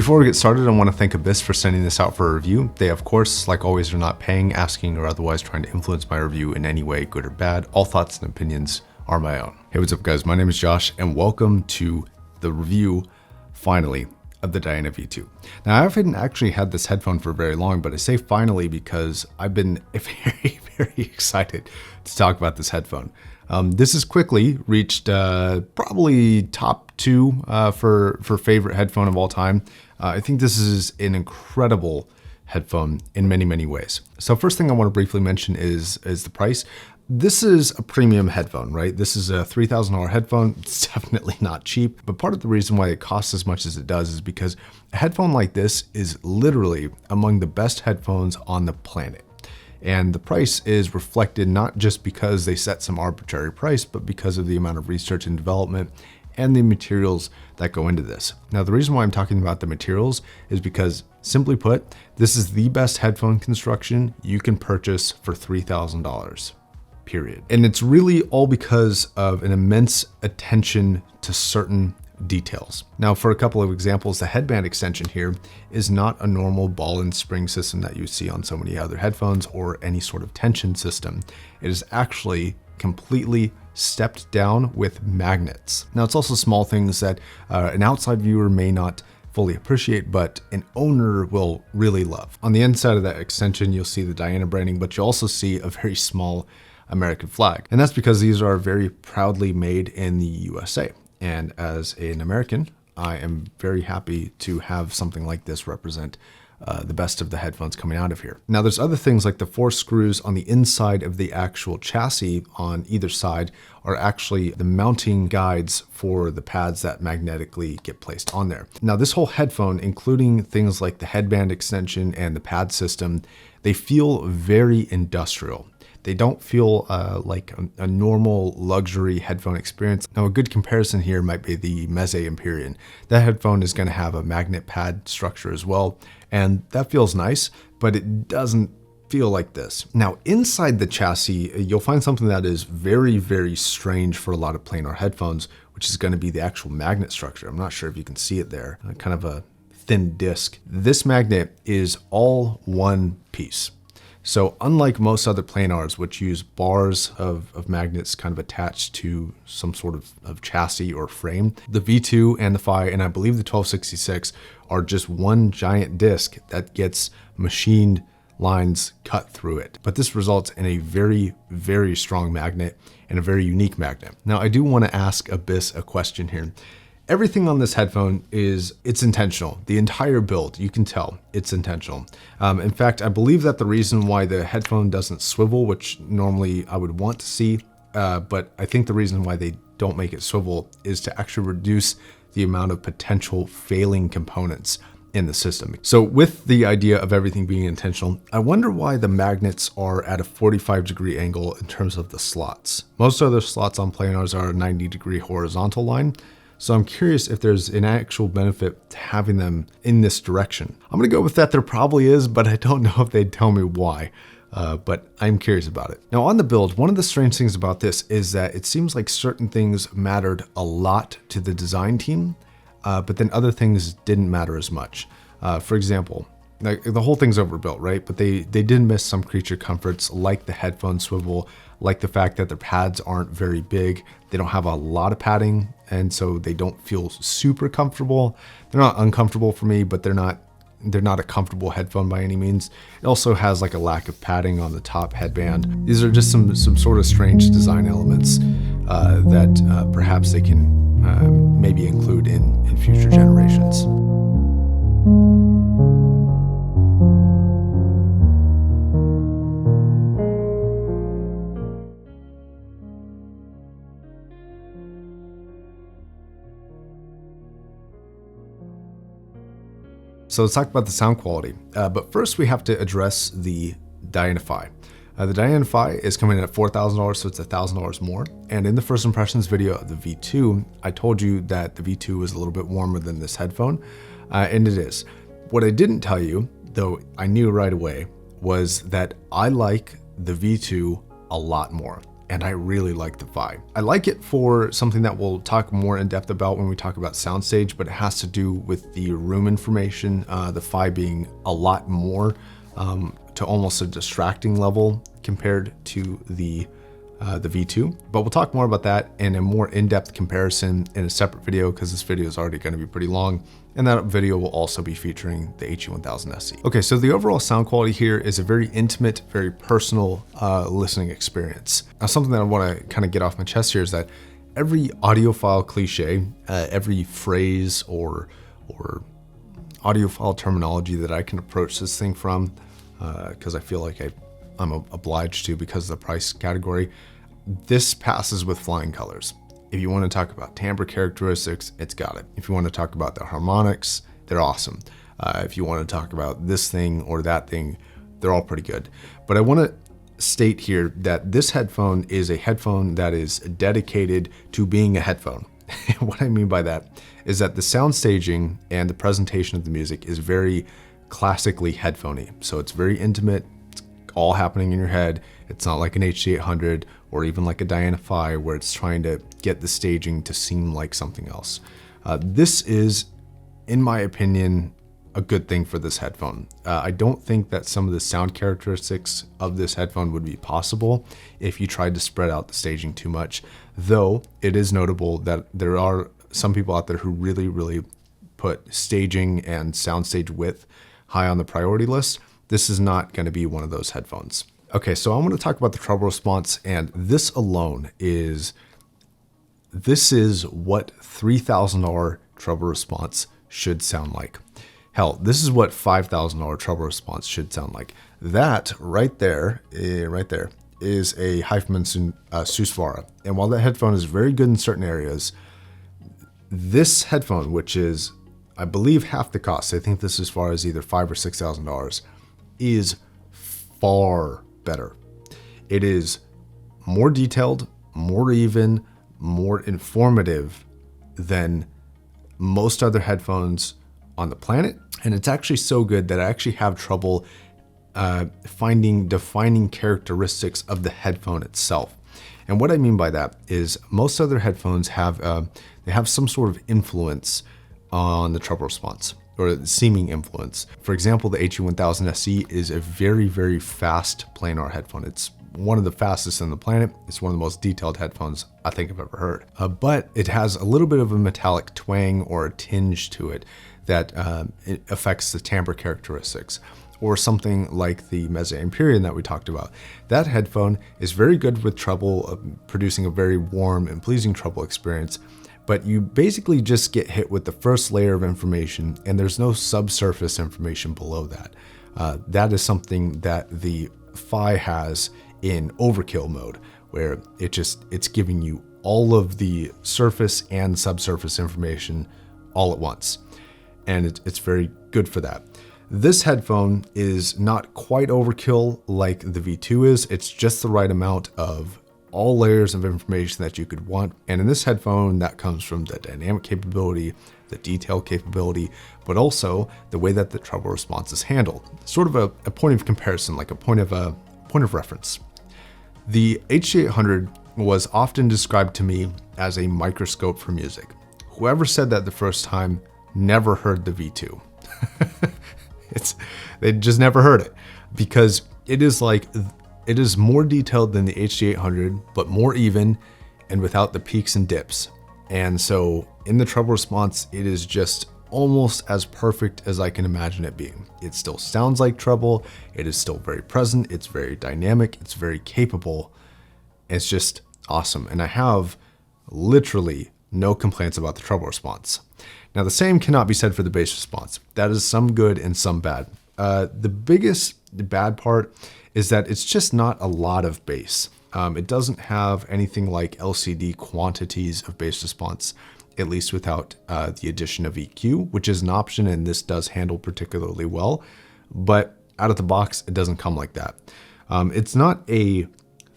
Before we get started, I want to thank Abyss for sending this out for a review. They, of course, like always, are not paying, asking, or otherwise trying to influence my review in any way, good or bad. All thoughts and opinions are my own. Hey, what's up, guys? My name is Josh, and welcome to the review, finally, of the Diana V2. Now, I haven't actually had this headphone for very long, but I say finally because I've been very, very excited to talk about this headphone. This has quickly reached probably top 2 for favorite headphone of all time. I think this is an incredible headphone in many, many ways. So first thing I want to briefly mention is the price. This is a premium headphone, right? This is a $3,000 headphone. It's definitely not cheap, but part of the reason why it costs as much as it does is because a headphone like this is literally among the best headphones on the planet. And the price is reflected not just because they set some arbitrary price, but because of the amount of research and development and the materials that go into this. Now, the reason why I'm talking about the materials is because, simply put, this is the best headphone construction you can purchase for $3,000. Period. And it's really all because of an immense attention to certain details. Now, for a couple of examples, the headband extension here is not a normal ball and spring system that you see on so many other headphones or any sort of tension system. It is actually completely stepped down with magnets. Now, it's also small things that an outside viewer may not fully appreciate, but an owner will really love. On the inside of that extension, you'll see the Diana branding, but you'll also see a very small American flag. And that's because these are very proudly made in the USA. And as an American, I am very happy to have something like this represent the best of the headphones coming out of here. Now, there's other things like the 4 screws on the inside of the actual chassis on either side are actually the mounting guides for the pads that magnetically get placed on there. Now, this whole headphone, including things like the headband extension and the pad system, they feel very industrial. They don't feel like a normal luxury headphone experience. Now, a good comparison here might be the Meze Empyrean. That headphone is going to have a magnet pad structure as well, and that feels nice, but it doesn't feel like this. Now, inside the chassis, you'll find something that is very, very strange for a lot of planar headphones, which is going to be the actual magnet structure. I'm not sure if you can see it there, kind of a thin disc. This magnet is all one piece. So unlike most other planars, which use bars of magnets kind of attached to some sort of chassis or frame, the V2 and the Phi, and I believe the 1266, are just one giant disc that gets machined lines cut through it. But this results in a very, very strong magnet and a very unique magnet. Now, I do want to ask Abyss a question here. Everything on this headphone it's intentional. The entire build, you can tell it's intentional. In fact, I believe that the reason why the headphone doesn't swivel, which normally I would want to see, but I think the reason why they don't make it swivel is to actually reduce the amount of potential failing components in the system. So with the idea of everything being intentional, I wonder why the magnets are at a 45-degree angle in terms of the slots. Most other slots on planars are a 90-degree horizontal line. So I'm curious if there's an actual benefit to having them in this direction. I'm gonna go with that there probably is, but I don't know if they'd tell me why. But I'm curious about it. Now, on the build, one of the strange things about this is that it seems like certain things mattered a lot to the design team, but then other things didn't matter as much. For example, like the whole thing's overbuilt, right? But they did miss some creature comforts like the headphone swivel, like the fact that their pads aren't very big. They don't have a lot of padding, and so they don't feel super comfortable. They're not uncomfortable for me, but they're not a comfortable headphone by any means. It also has like a lack of padding on the top headband. These are just some sort of strange design elements that perhaps they can maybe include in future generations. So let's talk about the sound quality. But first we have to address the Diana Phi. The Diana Phi is coming in at $4,000, so it's $1,000 more. And in the first impressions video of the V2, I told you that the V2 was a little bit warmer than this headphone, and it is. What I didn't tell you, though I knew right away, was that I like the V2 a lot more. and I really like the Phi. I like it for something that we'll talk more in depth about when we talk about soundstage, but it has to do with the room information, the Phi being a lot more to almost a distracting level compared to the V2. But we'll talk more about that in a more in-depth comparison in a separate video, because this video is already going to be pretty long. And that video will also be featuring the HE1000 SE. Okay, so the overall sound quality here is a very intimate, very personal listening experience. Now, something that I want to kind of get off my chest here is that every audiophile cliche, every phrase or audiophile terminology that I can approach this thing from, because I feel like I'm obliged to because of the price category, this passes with flying colors. If you want to talk about timbre characteristics, it's got it. If you want to talk about the harmonics, they're awesome. If you want to talk about this thing or that thing, they're all pretty good. But I want to state here that this headphone is a headphone that is dedicated to being a headphone. What I mean by that is that the sound staging and the presentation of the music is very classically headphoney. So it's very intimate, it's all happening in your head. It's not like an HD800 or even like a Diana Phi where it's trying to get the staging to seem like something else. This is, in my opinion, a good thing for this headphone. I don't think that some of the sound characteristics of this headphone would be possible if you tried to spread out the staging too much, though it is notable that there are some people out there who really put staging and soundstage width high on the priority list. This is not going to be one of those headphones. Okay, so I'm going to talk about the treble response, and this alone is what $3,000 treble response should sound like. Hell, this is what $5,000 treble response should sound like. That right there is a Hyphaman Susvara. And while that headphone is very good in certain areas, this headphone, which is, I believe, half the cost, I think this is as far as either $5,000 or $6,000, is far better. It is more detailed, more even, more informative than most other headphones on the planet. And it's actually so good that I actually have trouble finding defining characteristics of the headphone itself. And what I mean by that is most other headphones have they have some sort of influence on the treble response, or seeming influence. For example, the HE1000 SE is a very fast planar headphone. It's one of the fastest on the planet. It's one of the most detailed headphones I think I've ever heard. But it has a little bit of a metallic twang or a tinge to it that it affects the timbre characteristics. Or something like the Meze Empyrean that we talked about. That headphone is very good with treble, producing a very warm and pleasing treble experience, but you basically just get hit with the first layer of information and there's no subsurface information below that. That is something that the Phi has in overkill mode, where it's giving you all of the surface and subsurface information all at once. And it's very good for that. This headphone is not quite overkill like the V2 is. It's just the right amount of all layers of information that you could want. And in this headphone, that comes from the dynamic capability, the detail capability, but also the way that the treble response is handled. Sort of a point of comparison, like a point of reference. The HD800 was often described to me as a microscope for music. Whoever said that the first time never heard the V2. They just never heard it, because it is more detailed than the HD800, but more even and without the peaks and dips. And so in the treble response, it is just almost as perfect as I can imagine it being. It still sounds like treble. It is still very present. It's very dynamic. It's very capable. It's just awesome. And I have literally no complaints about the treble response. Now, the same cannot be said for the bass response. That is some good and some bad. The biggest bad part is that it's just not a lot of bass. It doesn't have anything like LCD quantities of bass response, at least without the addition of EQ, which is an option, and this does handle particularly well. But out of the box, it doesn't come like that. It's not a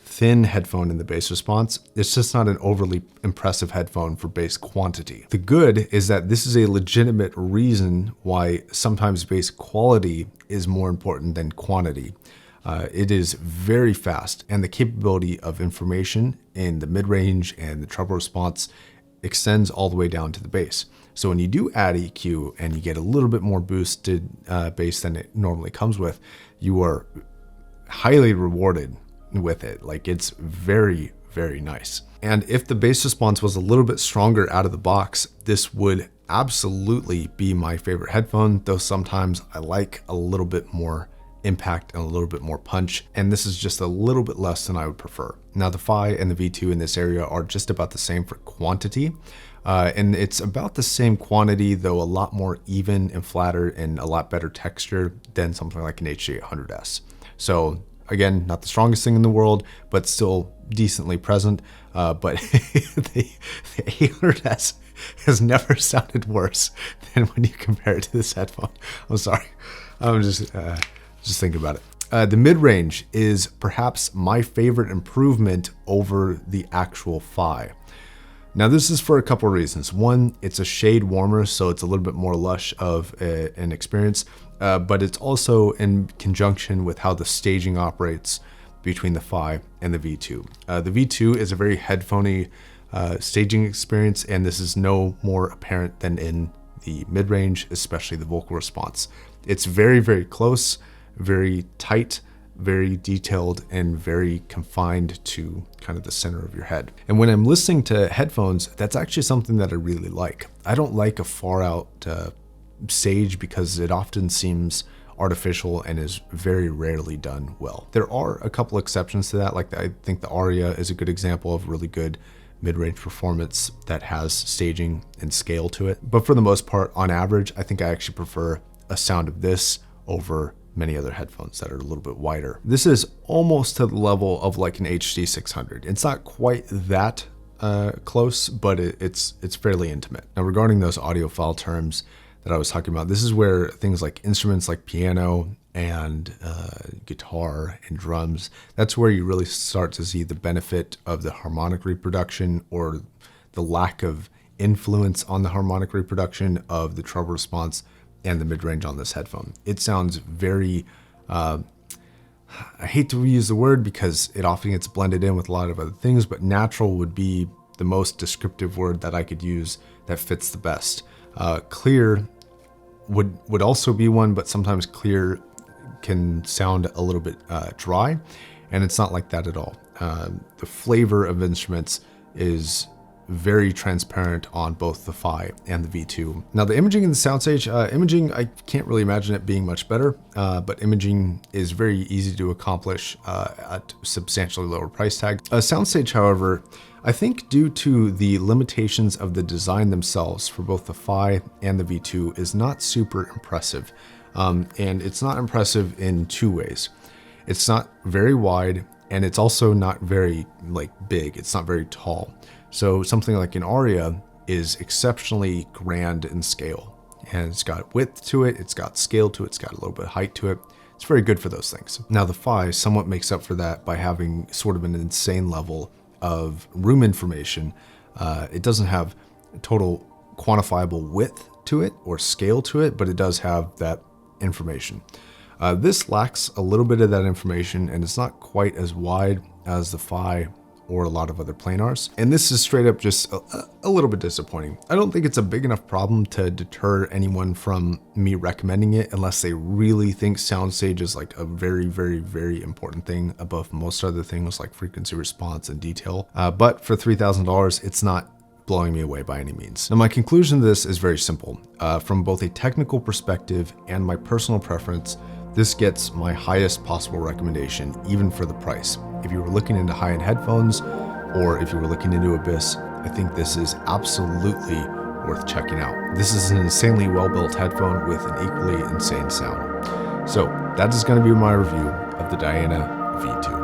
thin headphone in the bass response. It's just not an overly impressive headphone for bass quantity. The good is that this is a legitimate reason why sometimes bass quality is more important than quantity. It is very fast, and the capability of information in the mid-range and the treble response extends all the way down to the bass. So when you do add EQ and you get a little bit more boosted bass than it normally comes with, you are highly rewarded with it. Like, it's very, very nice. And if the bass response was a little bit stronger out of the box, this would absolutely be my favorite headphone, though sometimes I like a little bit more impact and a little bit more punch, and this is just a little bit less than I would prefer. Now the Phi and the V2 in this area are just about the same for quantity, and it's about the same quantity, though a lot more even and flatter and a lot better texture than something like an HD800S. So again, not the strongest thing in the world, but still decently present. But the 800S has never sounded worse than when you compare it to this headphone. I'm sorry. I'm just think about it. The mid-range is perhaps my favorite improvement over the actual Phi. Now this is for a couple of reasons. One, it's a shade warmer, so it's a little bit more lush of an experience, but it's also in conjunction with how the staging operates between the Phi and the V2. The V2 is a very headphoney staging experience, and this is no more apparent than in the mid-range, especially the vocal response. It's very, very close, very tight, very detailed, and very confined to kind of the center of your head. And when I'm listening to headphones, that's actually something that I really like. I don't like a far out stage because it often seems artificial and is very rarely done well. There are a couple exceptions to that. Like, I think the Aria is a good example of really good mid-range performance that has staging and scale to it. But for the most part, on average, I think I actually prefer a sound of this over many other headphones that are a little bit wider. This is almost to the level of like an HD600. It's not quite that close, but it's fairly intimate. Now, regarding those audiophile terms that I was talking about, this is where things like instruments like piano and guitar and drums, that's where you really start to see the benefit of the harmonic reproduction or the lack of influence on the harmonic reproduction of the treble response and the mid-range on this headphone. It sounds very, I hate to use the word because it often gets blended in with a lot of other things, but natural would be the most descriptive word that I could use that fits the best. Clear would also be one, but sometimes clear can sound a little bit dry, and it's not like that at all. The flavor of instruments is very transparent on both the Phi and the V2. Now the imaging in the soundstage, imaging, I can't really imagine it being much better, but imaging is very easy to accomplish at substantially lower price tag. Soundstage, however, I think due to the limitations of the design themselves for both the Phi and the V2 is not super impressive. And it's not impressive in two ways. It's not very wide, and it's also not very big. It's not very tall. So something like an Aria is exceptionally grand in scale, and it's got width to it, it's got scale to it, it's got a little bit of height to it. It's very good for those things. Now the Phi somewhat makes up for that by having sort of an insane level of room information. It doesn't have total quantifiable width to it or scale to it, but it does have that information. This lacks a little bit of that information, and it's not quite as wide as the Phi or a lot of other planars. And this is straight up just a little bit disappointing. I don't think it's a big enough problem to deter anyone from me recommending it unless they really think soundstage is like a very, very, very important thing above most other things like frequency response and detail. But for $3,000, it's not blowing me away by any means. Now my conclusion to this is very simple. From both a technical perspective and my personal preference, this gets my highest possible recommendation, even for the price. If you were looking into high-end headphones, or if you were looking into Abyss, I think this is absolutely worth checking out. This is an insanely well-built headphone with an equally insane sound. So that is going to be my review of the Diana V2.